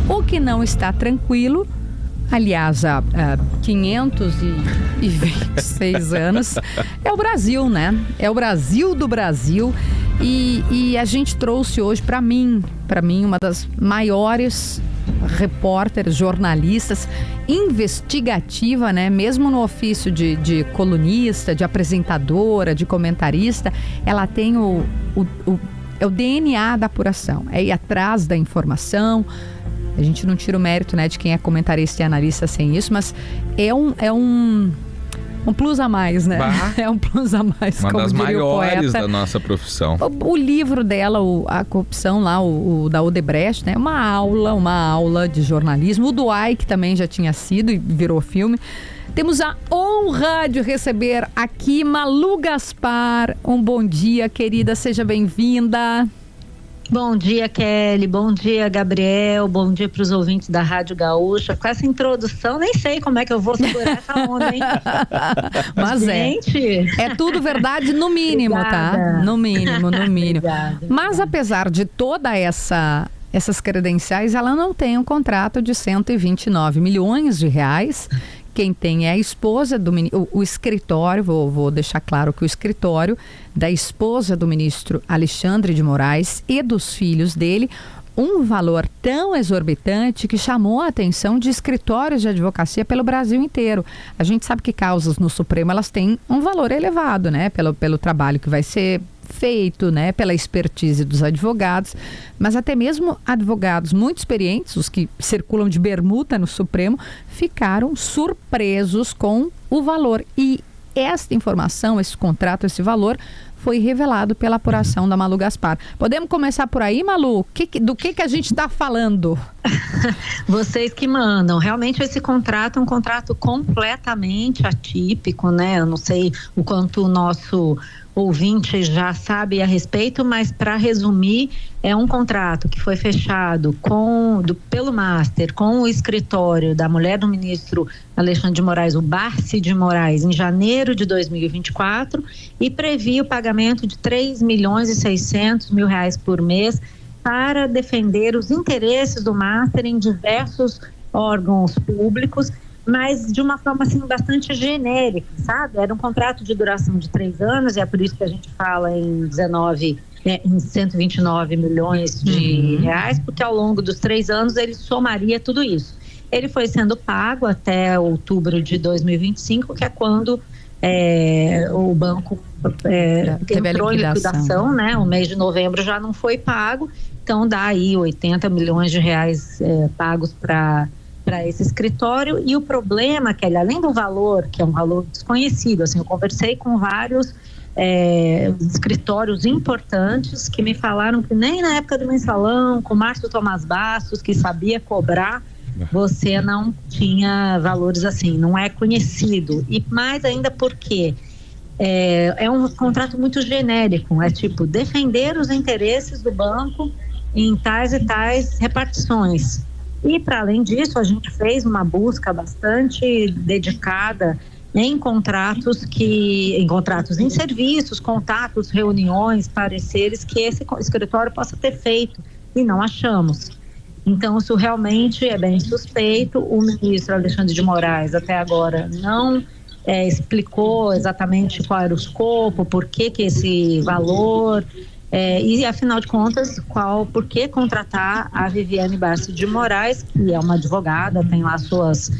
O que não está tranquilo, aliás, há 526 anos, é o Brasil, né? É o Brasil do Brasil. E a gente trouxe hoje, para mim, uma das maiores repórteres, jornalistas, investigativa, né? Mesmo no ofício de colunista, de apresentadora, de comentarista, ela tem o DNA da apuração, é ir atrás da informação. A gente não tira o mérito, né, de quem é comentarista e analista sem isso, mas é um plus a mais, né? Bah, é um plus a mais, uma como das diria maiores o poeta da nossa profissão. O livro dela, a corrupção lá, o da Odebrecht, né? Uma aula de jornalismo. O do AI, que também já tinha sido e virou filme. Temos a honra de receber aqui Malu Gaspar. Um bom dia, querida, seja bem-vinda. Bom dia, Kelly. Bom dia, Gabriel. Bom dia para os ouvintes da Rádio Gaúcha. Com essa introdução, nem sei como é que eu vou segurar essa onda, hein? Mas gente, é tudo verdade no mínimo, obrigada. Tá? No mínimo. Obrigada. Mas apesar de toda essas credenciais, ela não tem um contrato de 129 milhões de reais. Quem tem é a esposa do ministro, o escritório, vou deixar claro que o escritório da esposa do ministro Alexandre de Moraes e dos filhos dele, um valor tão exorbitante que chamou a atenção de escritórios de advocacia pelo Brasil inteiro. A gente sabe que causas no Supremo, elas têm um valor elevado, né? Pelo trabalho que vai ser feito, né, pela expertise dos advogados, mas até mesmo advogados muito experientes, os que circulam de bermuda no Supremo, ficaram surpresos com o valor. E esta informação, esse contrato, esse valor, foi revelado pela apuração da Malu Gaspar. Podemos começar por aí, Malu? Do que a gente está falando? Vocês que mandam. Realmente esse contrato é um contrato completamente atípico, né? Eu não sei o quanto o nosso ouvinte já sabe a respeito, mas para resumir, é um contrato que foi fechado pelo Master com o escritório da mulher do ministro Alexandre de Moraes, o Barsi de Moraes, em janeiro de 2024, e previa o pagamento de 3.600.000 reais por mês para defender os interesses do Master em diversos órgãos públicos, mas de uma forma assim bastante genérica, sabe? Era um contrato de duração de 3 anos, e é por isso que a gente fala em 129 milhões de reais, porque ao longo dos 3 anos ele somaria tudo isso. Ele foi sendo pago até outubro de 2025, que é quando o banco entrou em liquidação, né? O mês de novembro já não foi pago, então dá aí 80 milhões de reais pagos para esse escritório. E o problema, Kelly, além do valor, que é um valor desconhecido, assim, eu conversei com vários escritórios importantes que me falaram que nem na época do mensalão, com o Márcio Tomás Bastos, que sabia cobrar, você não tinha valores assim, não é conhecido. E mais ainda porque é um contrato muito genérico, é tipo defender os interesses do banco em tais e tais repartições. E para além disso, a gente fez uma busca bastante dedicada em contratos em serviços, contatos, reuniões, pareceres que esse escritório possa ter feito, e não achamos. Então, isso realmente é bem suspeito. O ministro Alexandre de Moraes até agora não explicou exatamente qual era o escopo, por que esse valor, e afinal de contas, por que contratar a Viviane Barsi de Moraes, que é uma advogada, tem lá suas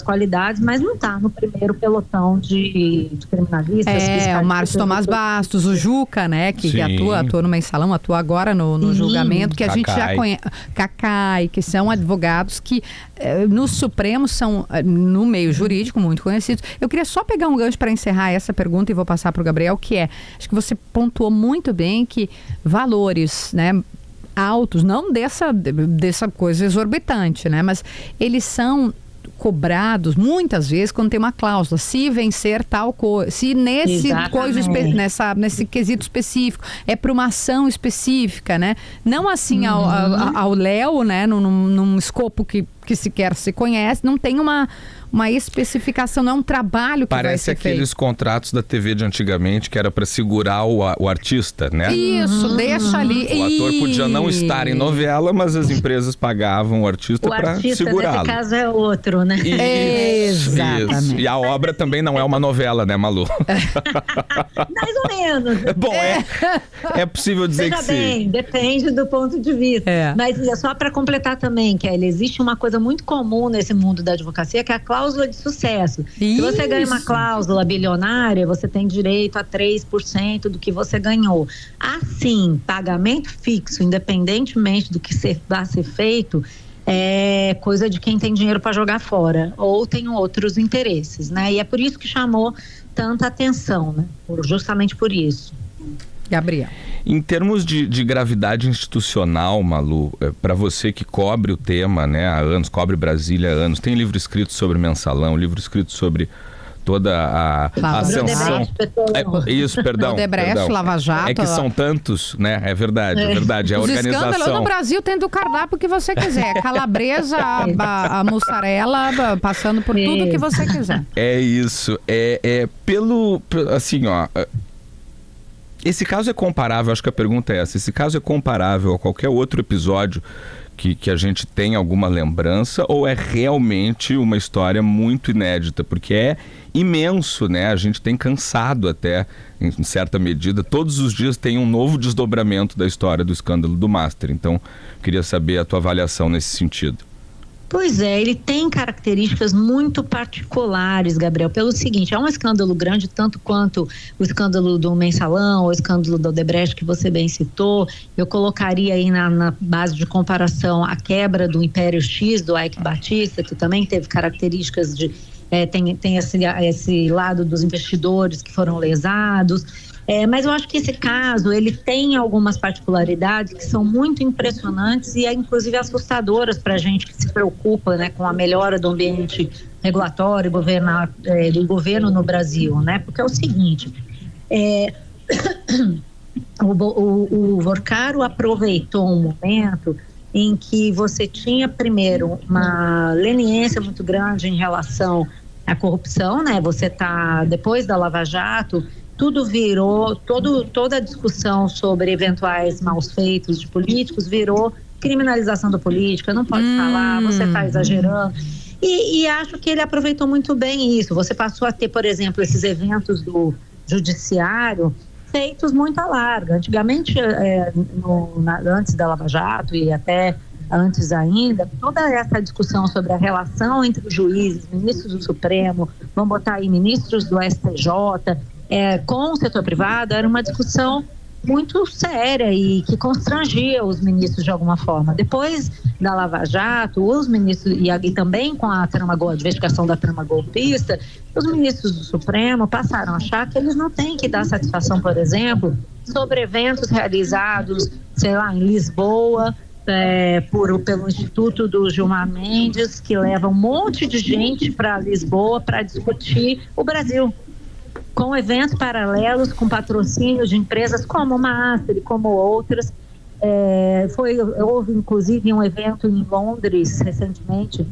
qualidades, mas não está no primeiro pelotão de criminalistas. O Márcio Tomás Bastos, o Juca, né, que atua no mensalão, atua agora no julgamento, que a gente já conhece, Cacai, que são advogados que no Supremo são, no meio jurídico, muito conhecidos. Eu queria só pegar um gancho para encerrar essa pergunta e vou passar para o Gabriel, que acho que você pontuou muito bem que valores, né, altos, não dessa coisa exorbitante, né, mas eles são cobrados muitas vezes quando tem uma cláusula, se vencer tal coisa, se nesse nesse quesito específico, é para uma ação específica, né? Não assim ao léu, né? Num escopo que sequer se conhece, não tem uma especificação, não é um trabalho que vai ser Parece aqueles contratos da TV de antigamente que era para segurar o artista, né? Isso, deixa ali. O ator podia não estar em novela, mas as empresas pagavam o artista para segurá-lo. Nesse caso é outro, né? Exatamente. Isso. E a obra também não é uma novela, né, Malu? Mais ou menos. Bom, é possível dizer Veja que bem, sim. depende do ponto de vista. Mas só para completar também, Kelly, existe uma coisa muito comum nesse mundo da advocacia, que é a cláusula de sucesso. Se você ganha uma cláusula bilionária, você tem direito a 3% do que você ganhou. Assim, pagamento fixo, independentemente do que vai ser feito, é coisa de quem tem dinheiro para jogar fora ou tem outros interesses, né? E é por isso que chamou tanta atenção, né? Justamente por isso. Gabriel. Em termos de gravidade institucional, Malu, para você que cobre o tema, né, há anos, cobre Brasília há anos, tem livro escrito sobre mensalão, livro escrito sobre toda a ascensão. Isso, perdão. Odebrecht, Lava Jato. É que são tantos, né? É verdade. É a Os organização. escândalos no Brasil tem do cardápio que você quiser. Calabresa, a mussarela, passando por tudo que você quiser. É isso. Assim, ó. Esse caso é comparável, acho que a pergunta é essa. Esse caso é comparável a qualquer outro episódio que a gente tem alguma lembrança, ou é realmente uma história muito inédita? Porque é imenso, né? A gente tem cansado até, em certa medida. Todos os dias tem um novo desdobramento da história do escândalo do Master. Então, queria saber a tua avaliação nesse sentido. Pois é, ele tem características muito particulares, Gabriel, pelo seguinte, é um escândalo grande tanto quanto o escândalo do Mensalão, o escândalo do Odebrecht que você bem citou. Eu colocaria aí na base de comparação a quebra do Império X, do Eike Batista, que também teve características de... tem esse lado dos investidores que foram lesados. Mas eu acho que esse caso, ele tem algumas particularidades que são muito impressionantes e inclusive assustadoras para a gente que se preocupa, né, com a melhora do ambiente regulatório do governo no Brasil, né? Porque é o seguinte, o Vorcaro aproveitou um momento em que você tinha primeiro uma leniência muito grande em relação à corrupção, né? Você tá, depois da Lava Jato, tudo virou, toda a discussão sobre eventuais maus feitos de políticos virou criminalização da política, não pode falar, você está exagerando. E acho que ele aproveitou muito bem isso. Você passou a ter, por exemplo, esses eventos do judiciário feitos muito à larga. Antigamente, antes da Lava Jato e até antes ainda, toda essa discussão sobre a relação entre os juízes, ministros do Supremo, vamos botar aí ministros do STJ, com o setor privado, era uma discussão muito séria e que constrangia os ministros de alguma forma. Depois da Lava Jato, os ministros, e também com a investigação da trama golpista, os ministros do Supremo passaram a achar que eles não têm que dar satisfação, por exemplo, sobre eventos realizados, sei lá, em Lisboa, pelo Instituto do Gilmar Mendes, que leva um monte de gente para Lisboa para discutir o Brasil, com eventos paralelos, com patrocínio de empresas como Master e como outras. Houve inclusive um evento em Londres recentemente,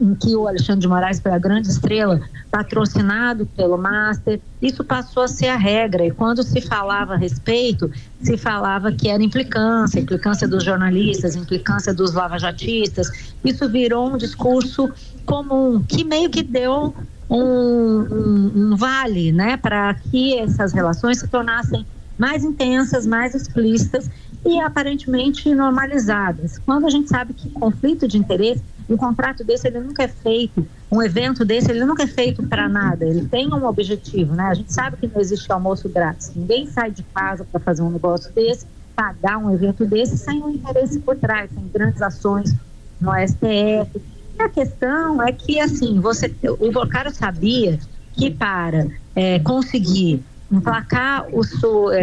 em que o Alexandre de Moraes foi a grande estrela, patrocinado pelo Master. Isso passou a ser a regra, e quando se falava a respeito, se falava que era implicância dos jornalistas, implicância dos lavajatistas. Isso virou um discurso comum, que meio que deu um vale, né, para que essas relações se tornassem mais intensas, mais explícitas e aparentemente normalizadas. Quando a gente sabe que conflito de interesse, um contrato desse, ele nunca é feito, um evento desse, ele nunca é feito para nada, ele tem um objetivo, né? A gente sabe que não existe almoço grátis, ninguém sai de casa para fazer um negócio desse, pagar um evento desse sem um interesse por trás, sem grandes ações no STF. E a questão é que, assim, o Vorcaro sabia que para conseguir emplacar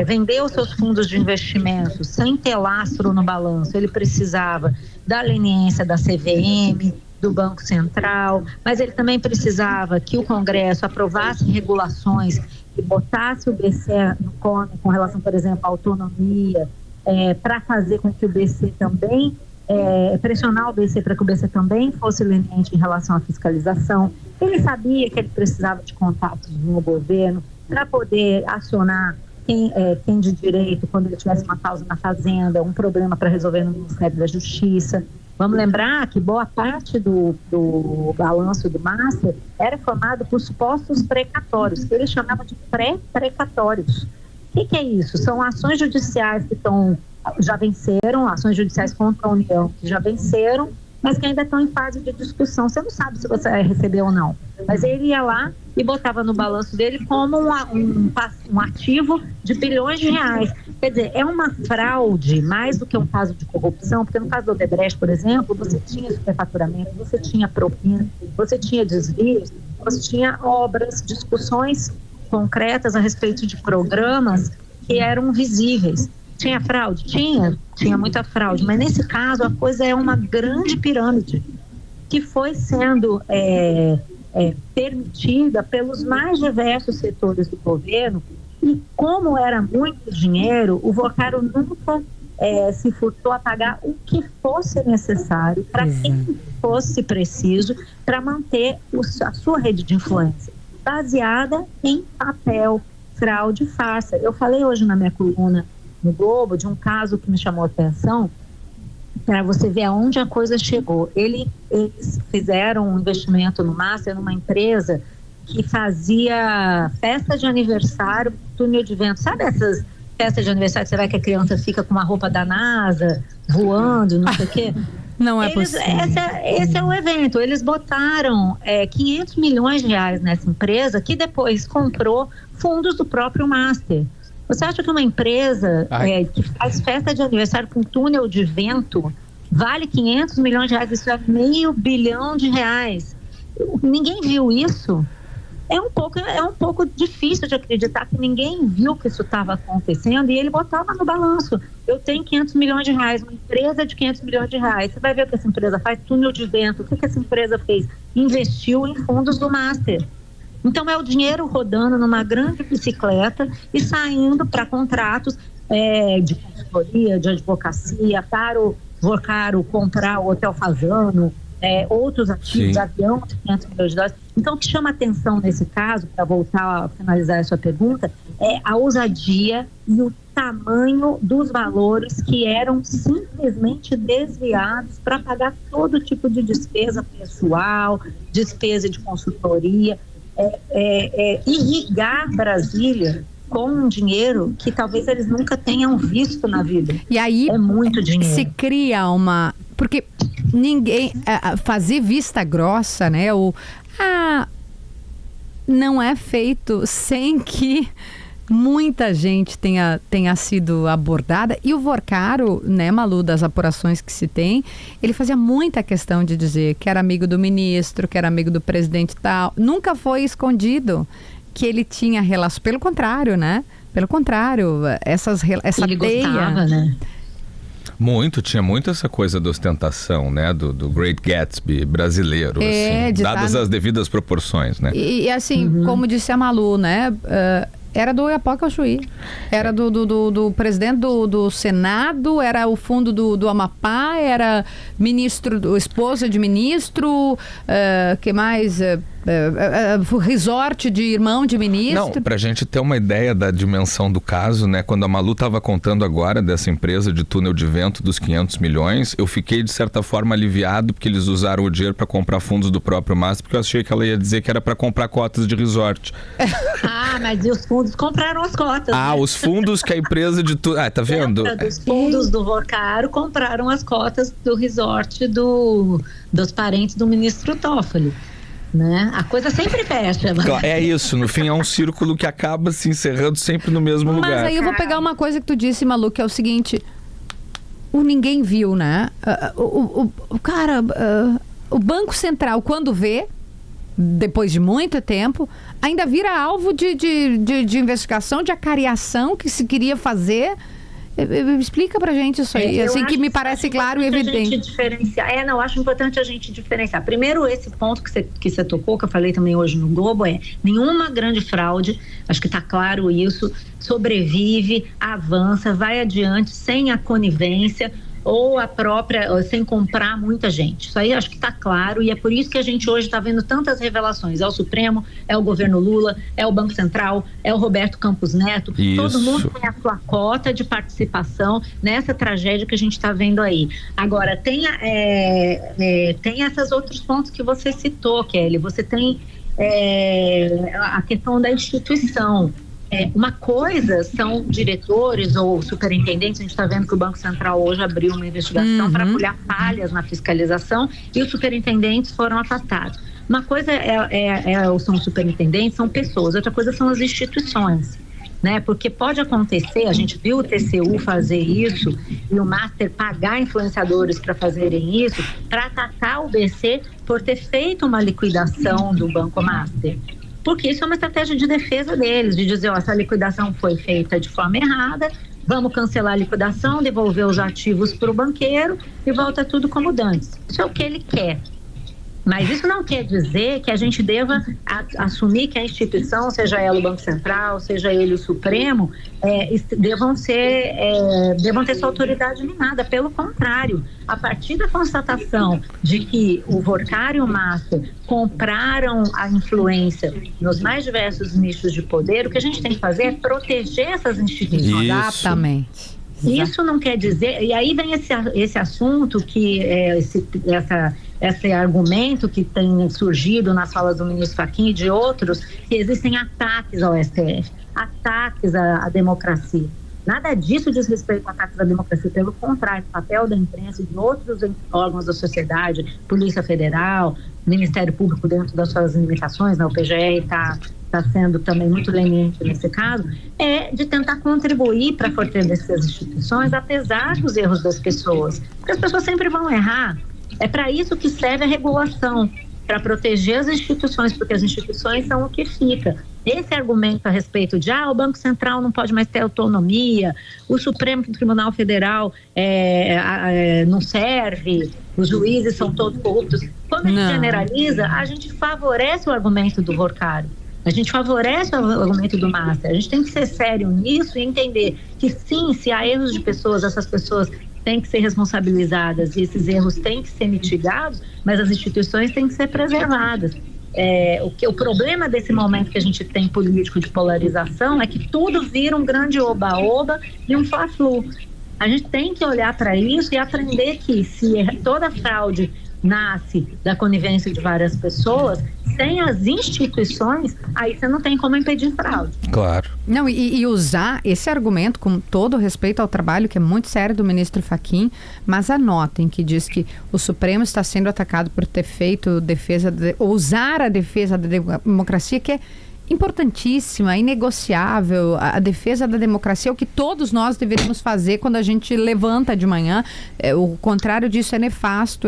vender os seus fundos de investimento sem ter lastro no balanço, ele precisava da leniência da CVM, do Banco Central, mas ele também precisava que o Congresso aprovasse regulações e botasse o BCE no come com relação, por exemplo, à autonomia, para fazer com que o BCE também, pressionar o BCE para que o BCE também fosse leniente em relação à fiscalização. Ele sabia que ele precisava de contatos no governo para poder acionar quem de direito, quando ele tivesse uma causa na Fazenda, um problema para resolver no Ministério da Justiça. Vamos lembrar que boa parte do balanço do Master era formado por supostos precatórios, que ele chamava de pré-precatórios. O que é isso? São ações judiciais que já venceram, ações judiciais contra a União que já venceram, mas que ainda estão em fase de discussão. Você não sabe se você vai receber ou não. Mas ele ia lá e botava no balanço dele como um ativo de bilhões de reais. Quer dizer, é uma fraude mais do que um caso de corrupção, porque no caso do Odebrecht, por exemplo, você tinha superfaturamento, você tinha propina, você tinha desvios, você tinha obras, discussões concretas a respeito de programas que eram visíveis. Tinha fraude? Tinha muita fraude, mas nesse caso a coisa é uma grande pirâmide que foi sendo permitida pelos mais diversos setores do governo, e como era muito dinheiro, o Vocaro nunca se furtou a pagar o que fosse necessário para quem fosse preciso para manter a sua rede de influência, baseada em papel, fraude, farsa. Eu falei hoje na minha coluna no Globo de um caso que me chamou a atenção, para você ver aonde a coisa chegou. Eles fizeram um investimento no Master numa empresa que fazia festa de aniversário, túnel de vento. Sabe essas festas de aniversário que você vai que a criança fica com uma roupa da NASA, voando, não sei o quê? Não é possível. Esse é o evento. Eles botaram 500 milhões de reais nessa empresa, que depois comprou fundos do próprio Master. Você acha que uma empresa que faz festa de aniversário com túnel de vento vale 500 milhões de reais? Isso é R$500 bilhão. Ninguém viu isso? É um pouco difícil de acreditar que ninguém viu que isso estava acontecendo, e ele botava no balanço. Eu tenho 500 milhões de reais, uma empresa de 500 milhões de reais. Você vai ver o que essa empresa faz, túnel de vento. O que essa empresa fez? Investiu em fundos do Master. Então é o dinheiro rodando numa grande bicicleta e saindo para contratos de consultoria, de advocacia, para o Vocaro comprar o Hotel Fazano, outros ativos, avião de 500 milhões de dólares. Então o que chama atenção nesse caso, para voltar a finalizar a sua pergunta, é a ousadia e o tamanho dos valores que eram simplesmente desviados para pagar todo tipo de despesa pessoal, despesa de consultoria, irrigar Brasília com um dinheiro que talvez eles nunca tenham visto na vida. E aí é muito dinheiro. Se cria porque ninguém fazer vista grossa, né? Não é feito sem que muita gente tenha sido abordada. E o Vocaro, né, Malu, das apurações que se tem, ele fazia muita questão de dizer que era amigo do ministro, que era amigo do presidente e tal. Nunca foi escondido que ele tinha relação. Pelo contrário, né? Pelo contrário, essa ele teia... gostava, né? Tinha muito essa coisa da ostentação, né? Do Great Gatsby brasileiro, assim, dadas as devidas proporções, né? E assim, como disse a Malu, né? Era do Oiapoque ao Chuí, era do presidente do Senado, era o fundo do Amapá, era ministro, esposa de ministro, que mais? Resort de irmão de ministro. Não, pra gente ter uma ideia da dimensão do caso, né? Quando a Malu estava contando agora dessa empresa de túnel de vento dos 500 milhões, eu fiquei de certa forma aliviado porque eles usaram o dinheiro para comprar fundos do próprio Master, porque eu achei que ela ia dizer que era para comprar cotas de resort. Mas e os fundos compraram as cotas, né? Os fundos que a empresa de túnel... tá vendo? Os fundos do Vocaro compraram as cotas do resort dos parentes do ministro Toffoli. Né? A coisa sempre fecha. É isso, no fim é um círculo que acaba se encerrando sempre no mesmo lugar. Mas aí eu vou pegar uma coisa que tu disse, Malu, que é o seguinte: ninguém viu, né? O Banco Central, quando vê, depois de muito tempo, ainda vira alvo de investigação, de acariação que se queria fazer. Explica pra gente isso aí, assim que me parece claro e evidente. Eu acho importante a gente diferenciar. Primeiro, esse ponto que você tocou, que eu falei também hoje no Globo, nenhuma grande fraude, acho que está claro isso, sobrevive, avança, vai adiante sem a conivência ou a própria, sem comprar muita gente. Isso aí acho que está claro e é por isso que a gente hoje está vendo tantas revelações. É o Supremo, é o governo Lula, é o Banco Central, é o Roberto Campos Neto. Isso. Todo mundo tem a sua cota de participação nessa tragédia que a gente está vendo aí. Agora, tem esses outros pontos que você citou, Kelly. Você tem a questão da instituição. Uma coisa são diretores ou superintendentes, a gente está vendo que o Banco Central hoje abriu uma investigação para apurar falhas na fiscalização e os superintendentes foram afastados. Uma coisa são superintendentes, são pessoas, outra coisa são as instituições, né? Porque pode acontecer, a gente viu o TCU fazer isso e o Master pagar influenciadores para fazerem isso, para atacar o BC por ter feito uma liquidação do Banco Master. Porque isso é uma estratégia de defesa deles, de dizer, essa liquidação foi feita de forma errada, vamos cancelar a liquidação, devolver os ativos para o banqueiro e volta tudo como dantes. Isso é o que ele quer. Mas isso não quer dizer que a gente deva assumir que a instituição, seja ela o Banco Central, seja ele o Supremo, devam ter sua autoridade minada. Pelo contrário, a partir da constatação de que o Vorcar e o Master compraram a influência nos mais diversos nichos de poder, o que a gente tem que fazer é proteger essas instituições. Exatamente. Isso não quer dizer... E aí vem esse assunto, esse argumento que tem surgido nas falas do ministro Fachin e de outros, que existem ataques ao STF, ataques à democracia. Nada disso diz respeito a ataques à democracia, pelo contrário, o papel da imprensa e de outros órgãos da sociedade, Polícia Federal, Ministério Público dentro das suas limitações, o PGR está sendo também muito leniente nesse caso, é de tentar contribuir para fortalecer as instituições, apesar dos erros das pessoas. Porque as pessoas sempre vão errar. É para isso que serve a regulação, para proteger as instituições, porque as instituições são o que fica. Esse argumento a respeito de o Banco Central não pode mais ter autonomia, o Supremo Tribunal Federal não serve, os juízes são todos corruptos. Quando a gente generaliza, a gente favorece o argumento do Vorcar. A gente favorece o argumento do Master. A gente tem que ser sério nisso e entender que sim, se há erros de pessoas, essas pessoas têm que ser responsabilizadas e esses erros têm que ser mitigados, mas as instituições têm que ser preservadas. O problema desse momento que a gente tem político de polarização é que tudo vira um grande oba-oba e um fla-flu. A gente tem que olhar para isso e aprender que se toda fraude nasce da conivência de várias pessoas, sem as instituições, aí você não tem como impedir fraude. Claro. Não, e usar esse argumento com todo respeito ao trabalho, que é muito sério, do ministro Fachin, mas anotem que diz que o Supremo está sendo atacado por ter feito usar a defesa da democracia, que é importantíssima, inegociável. A defesa da democracia é o que todos nós deveríamos fazer quando a gente levanta de manhã. O contrário disso é nefasto,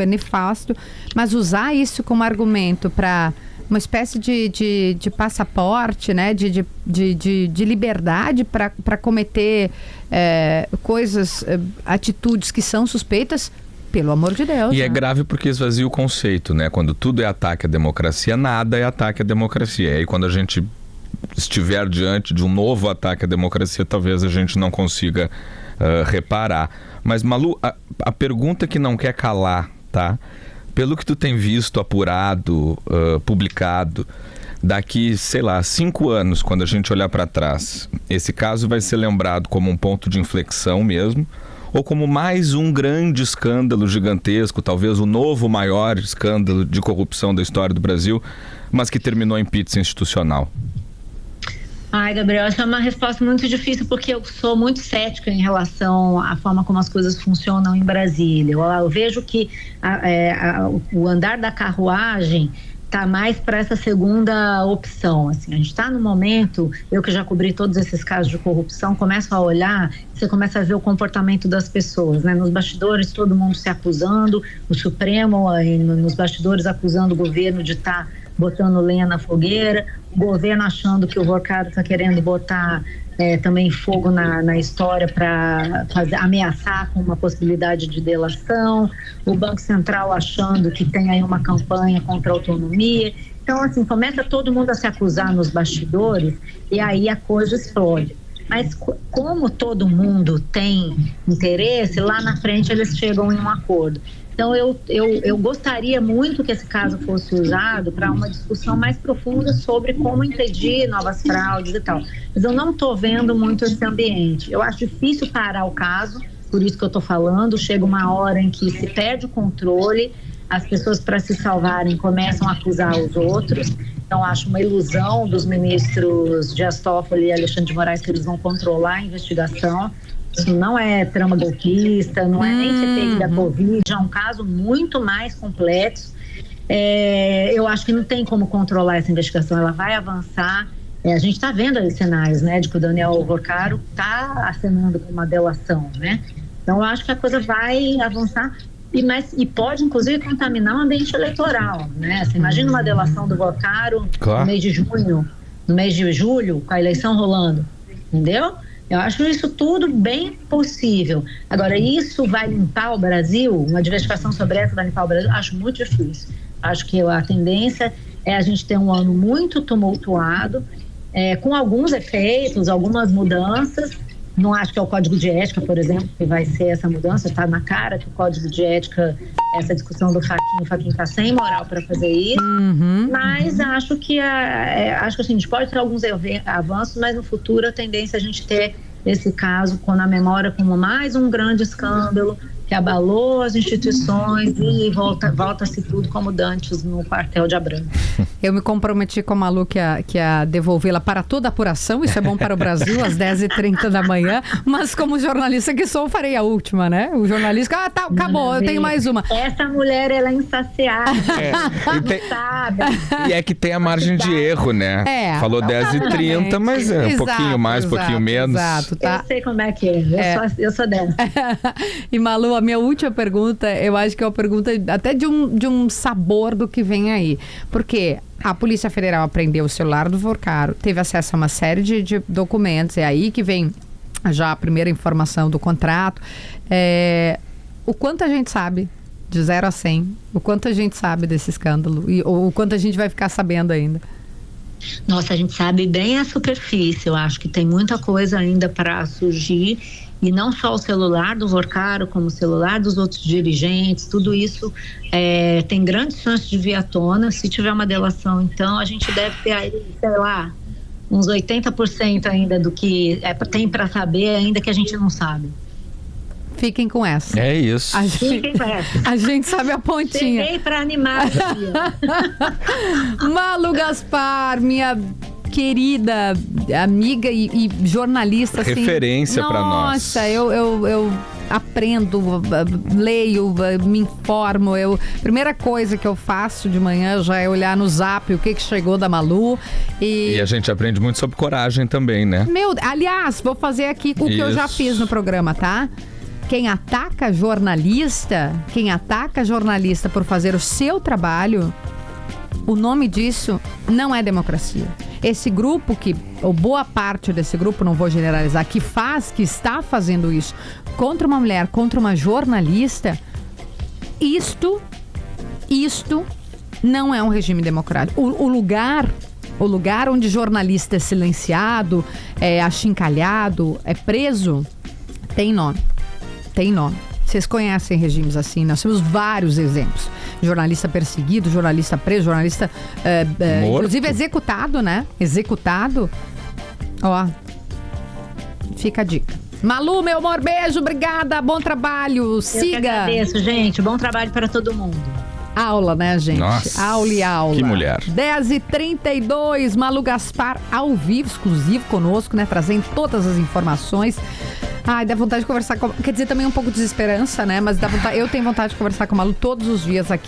mas usar isso como argumento para uma espécie de passaporte, né, de liberdade para cometer coisas, atitudes que são suspeitas, pelo amor de Deus. E é grave porque esvazia o conceito, né? Quando tudo é ataque à democracia, nada é ataque à democracia. E aí quando a gente estiver diante de um novo ataque à democracia, talvez a gente não consiga reparar. Mas, Malu, a pergunta que não quer calar, tá? Pelo que tu tem visto, apurado, publicado, daqui, 5 anos, quando a gente olhar para trás, esse caso vai ser lembrado como um ponto de inflexão mesmo, ou como mais um grande escândalo gigantesco, talvez o novo maior escândalo de corrupção da história do Brasil, mas que terminou em pizza institucional? Gabriel, essa é uma resposta muito difícil, porque eu sou muito cética em relação à forma como as coisas funcionam em Brasília. Eu vejo que o andar da carruagem está mais para essa segunda opção. Assim, a gente está no momento, eu que já cobri todos esses casos de corrupção, começo a olhar, você começa a ver o comportamento das pessoas, né? Nos bastidores, todo mundo se acusando, o Supremo nos bastidores acusando o governo de estar botando lenha na fogueira, o governo achando que o Vorcaro está querendo botar também fogo na história para ameaçar com uma possibilidade de delação, o Banco Central achando que tem aí uma campanha contra a autonomia. Então, assim, começa todo mundo a se acusar nos bastidores e aí a coisa explode. Mas como todo mundo tem interesse, lá na frente eles chegam em um acordo. Então, eu gostaria muito que esse caso fosse usado para uma discussão mais profunda sobre como impedir novas fraudes e tal. Mas eu não estou vendo muito esse ambiente. Eu acho difícil parar o caso, por isso que eu estou falando. Chega uma hora em que se perde o controle, as pessoas, para se salvarem, começam a acusar os outros. Então, acho uma ilusão dos ministros Dias Toffoli e Alexandre de Moraes que eles vão controlar a investigação. Isso não é trama golpista, não é nem CPI da Covid, é um caso muito mais complexo. Eu acho que não tem como controlar essa investigação, ela vai avançar. A gente está vendo aí cenários, né, de que o Daniel Vorcaro está acenando com uma delação, né? Então, eu acho que a coisa vai avançar e pode, inclusive, contaminar o ambiente eleitoral, né? Você imagina uma delação do Vorcaro no mês de junho, no mês de julho, com a eleição rolando, entendeu? Eu acho isso tudo bem possível. Agora, isso vai limpar o Brasil? Uma investigação sobre essa vai limpar o Brasil? Acho muito difícil. Acho que a tendência é a gente ter um ano muito tumultuado, com alguns efeitos, algumas mudanças. Não acho que é o Código de Ética, por exemplo, que vai ser essa mudança. Está na cara que o Código de Ética, essa discussão do Fachin está sem moral para fazer isso. Mas acho que acho que assim, a gente pode ter alguns avanços, mas no futuro a tendência é a gente ter esse caso na memória como mais um grande escândalo que abalou as instituições e volta-se tudo como dantes no quartel de Abrantes. Eu me comprometi com a Malu que ia devolvê-la para toda a apuração, isso é bom para o Brasil, às 10h30 da manhã, mas como jornalista que sou, farei a última, né? O jornalista, tá, acabou, eu tenho mais uma. Essa mulher, ela é insaciável, não sabe. E é que tem a margem de erro, né? Falou 10h30, mas um pouquinho mais, um pouquinho menos. Exato, tá? Eu sei como é que é, eu sou dessa. E Malu, a minha última pergunta, eu acho que é uma pergunta até de um sabor do que vem aí. Porque a Polícia Federal apreendeu o celular do Vorcaro, teve acesso a uma série de documentos, é aí que vem já a primeira informação do contrato. O quanto a gente sabe, de 0 a 100, o quanto a gente sabe desse escândalo, ou o quanto a gente vai ficar sabendo ainda? Nossa, a gente sabe bem a superfície, eu acho que tem muita coisa ainda para surgir. E não só o celular do Vorcaro, como o celular dos outros dirigentes, tudo isso tem grandes chances de vir à tona. Se tiver uma delação, então, a gente deve ter aí, sei lá, uns 80% ainda do que tem para saber, ainda que a gente não sabe. Fiquem com essa. É isso. Fiquem com essa. A gente sabe a pontinha. Cheguei para animar. Malu Gaspar, minha querida amiga e jornalista, assim, referência para nós. Nossa, eu aprendo, leio, me informo. Primeira coisa que eu faço de manhã já é olhar no Zap o que chegou da Malu. E a gente aprende muito sobre coragem também, né? Aliás, vou fazer aqui o que eu já fiz no programa, tá? Quem ataca jornalista por fazer o seu trabalho, o nome disso não é democracia. Esse grupo ou boa parte desse grupo, não vou generalizar, que está fazendo isso contra uma mulher, contra uma jornalista, isto não é um regime democrático. O lugar onde jornalista é silenciado, é achincalhado, é preso, tem nome. Vocês conhecem regimes assim, nós temos vários exemplos. Jornalista perseguido, jornalista preso, jornalista inclusive executado, né? Executado. Ó, fica a dica. Malu, meu amor, beijo, obrigada, bom trabalho, siga. Eu que agradeço, gente, bom trabalho para todo mundo. Aula, né, gente? Nossa, aula e aula. Que mulher. 10h32, Malu Gaspar ao vivo, exclusivo conosco, né? Trazendo todas as informações. Ai, dá vontade de conversar com... Quer dizer, também um pouco de desesperança, né? Mas dá vontade... eu tenho vontade de conversar com a Malu todos os dias aqui.